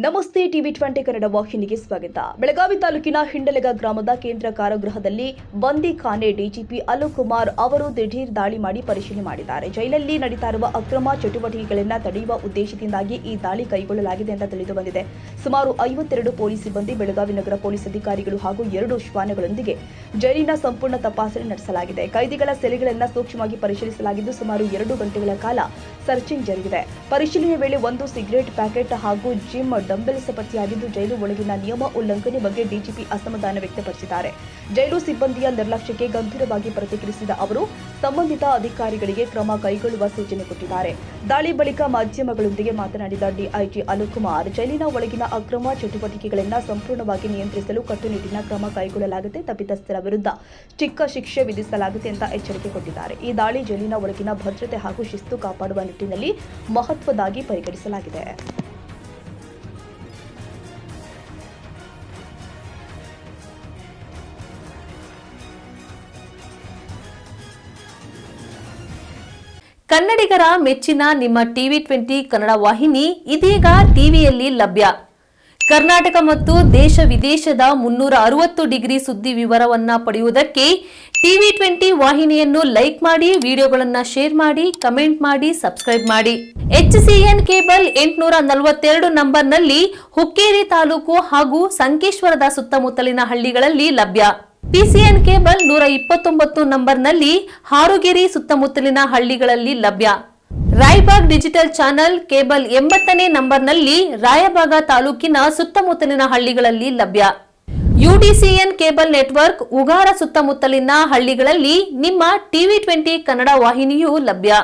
ನಮಸ್ತೆ ಟಿವಿ 20 ಕನ್ನಡ ವಾಹಿನಿಗೆ ಸ್ವಾಗತ. ಬೆಳಗಾವಿ ತಾಲೂಕಿನ ಹಿಂಡಲಗ ಗ್ರಾಮದ ಕೇಂದ್ರ ಕಾರಾಗೃಹದಲ್ಲಿ ಬಂದಿಖಾನೆ ಡಿಜಿಪಿ ಅಲೋಕ್ ಕುಮಾರ್ ಅವರು ದಿಢೀರ್ ದಾಳಿ ಮಾಡಿ ಪರಿಶೀಲನೆ ಮಾಡಿದ್ದಾರೆ. ಜೈಲಲ್ಲಿ ನಡೀತಾ ಇರುವ ಅಕ್ರಮ ಚಟುವಟಿಕೆಗಳನ್ನು ತಡೆಯುವ ಉದ್ದೇಶದಿಂದಾಗಿ ಈ ದಾಳಿ ಕೈಗೊಳ್ಳಲಾಗಿದೆ ಅಂತ ತಿಳಿದು ಬಂದಿದೆ. ಸುಮಾರು 52 ಪೊಲೀಸ್ ಸಿಬ್ಬಂದಿ, ಬೆಳಗಾವಿ ನಗರ ಪೊಲೀಸ್ ಅಧಿಕಾರಿಗಳು ಹಾಗೂ 2 ಶ್ವಾನಗಳೊಂದಿಗೆ ಜೈಲಿನ ಸಂಪೂರ್ಣ ತಪಾಸಣೆ ನಡೆಸಲಾಗಿದೆ. ಕೈದಿಗಳ ಸೆಲೆಗಳನ್ನು ಸೂಕ್ಷ್ಮವಾಗಿ ಪರಿಶೀಲಿಸಲಾಗಿದ್ದು ಸುಮಾರು 2 ಗಂಟೆಗಳ ಕಾಲ ಸರ್ಚಿಂಗ್ ಜರುಗಿದೆ. ಪರಿಶೀಲನೆ ವೇಳೆ 1 ಸಿಗರೆಟ್ ಪ್ಯಾಕೆಟ್ ಹಾಗೂ ಜಿಮ್ ಡಂಬೆಲ್ಸ್ ಪತ್ತೆಯಾಗಿದ್ದು ಜೈಲು ಒಳಗಿನ ನಿಯಮ ಉಲ್ಲಂಘನೆ ಬಗ್ಗೆ ಡಿಜಿಪಿ ಅಸಮಾಧಾನ ವ್ಯಕ್ತಪಡಿಸಿದ್ದಾರೆ. ಜೈಲು ಸಿಬ್ಬಂದಿಯ ನಿರ್ಲಕ್ಷ್ಯಕ್ಕೆ ಗಂಭೀರವಾಗಿ ಪ್ರತಿಕ್ರಿಯಿಸಿದ ಅವರು ಸಂಬಂಧಿತ ಅಧಿಕಾರಿಗಳಿಗೆ ಕ್ರಮ ಕೈಗೊಳ್ಳುವ ಸೂಚನೆ ಕೊಟ್ಟಿದ್ದಾರೆ. ದಾಳಿ ಬಳಿಕ ಮಾಧ್ಯಮಗಳೊಂದಿಗೆ ಮಾತನಾಡಿದ ಡಿಐಜಿ ಅಲೋಕ್ ಕುಮಾರ್, ಜೈಲಿನ ಒಳಗಿನ ಅಕ್ರಮ ಚಟುವಟಿಕೆಗಳನ್ನು ಸಂಪೂರ್ಣವಾಗಿ ನಿಯಂತ್ರಿಸಲು ಕಟ್ಟುನಿಟ್ಟಿನ ಕ್ರಮ ಕೈಗೊಳ್ಳಲಾಗುತ್ತೆ, ತಪ್ಪಿತಸ್ಥರ ವಿರುದ್ಧ ಚಿಕ್ಕ ಶಿಕ್ಷೆ ವಿಧಿಸಲಾಗುತ್ತೆ ಅಂತ ಎಚ್ಚರಿಕೆ ಕೊಟ್ಟಿದ್ದಾರೆ. ಈ ದಾಳಿ ಜೈಲಿನ ಒಳಗಿನ ಭದ್ರತೆ ಹಾಗೂ ಶಿಸ್ತು ಕಾಪಾಡುವ ನಿಟ್ಟಿನಲ್ಲಿ ಮಹತ್ವದಾಗಿ ಪರಿಗಣಿಸಲಾಗಿದೆ. ಕನ್ನಡಿಗರ ಮೆಚ್ಚಿನ ನಿಮ್ಮ ಟಿವಿ 20 ಕನ್ನಡ ವಾಹಿನಿ ಇದೀಗ ಟಿವಿಯಲ್ಲಿ ಲಭ್ಯ. ಕರ್ನಾಟಕ ಮತ್ತು ದೇಶ ವಿದೇಶದ 360 ಡಿಗ್ರಿ ಸುದ್ದಿ ವಿವರವನ್ನ ಪಡೆಯುವುದಕ್ಕೆ ಟಿವಿ 20 ವಾಹಿನಿಯನ್ನು ಲೈಕ್ ಮಾಡಿ, ವಿಡಿಯೋಗಳನ್ನು ಶೇರ್ ಮಾಡಿ, ಕಮೆಂಟ್ ಮಾಡಿ, ಸಬ್ಸ್ಕ್ರೈಬ್ ಮಾಡಿ. HCN ಕೇಬಲ್ 842 ನಂಬರ್ನಲ್ಲಿ ಹುಕ್ಕೇರಿ ತಾಲೂಕು ಹಾಗೂ ಸಂಕೇಶ್ವರದ ಸುತ್ತಮುತ್ತಲಿನ ಹಳ್ಳಿಗಳಲ್ಲಿ ಲಭ್ಯ. PCN ಕೇಬಲ್ 129 ನಂಬರ್ನಲ್ಲಿ ಹಾರುಗೆರೆ ಸುತ್ತಮುತ್ತಲಿನ ಹಳ್ಳಿಗಳಲ್ಲಿ ಲಭ್ಯ. ರಾಯಬಾಗ್ ಡಿಜಿಟಲ್ ಚಾನೆಲ್ ಕೇಬಲ್ 80ನೇ ನಂಬರ್ನಲ್ಲಿ ರಾಯಬಾಗ ತಾಲೂಕಿನ ಸುತ್ತಮುತ್ತಲಿನ ಹಳ್ಳಿಗಳಲ್ಲಿ ಲಭ್ಯ. UDCN ಕೇಬಲ್ ನೆಟ್ವರ್ಕ್ ಉಗಾರ ಸುತ್ತಮುತ್ತಲಿನ ಹಳ್ಳಿಗಳಲ್ಲಿ ನಿಮ್ಮ ಟಿವಿ 20 ಕನ್ನಡ ವಾಹಿನಿಯೂ ಲಭ್ಯ.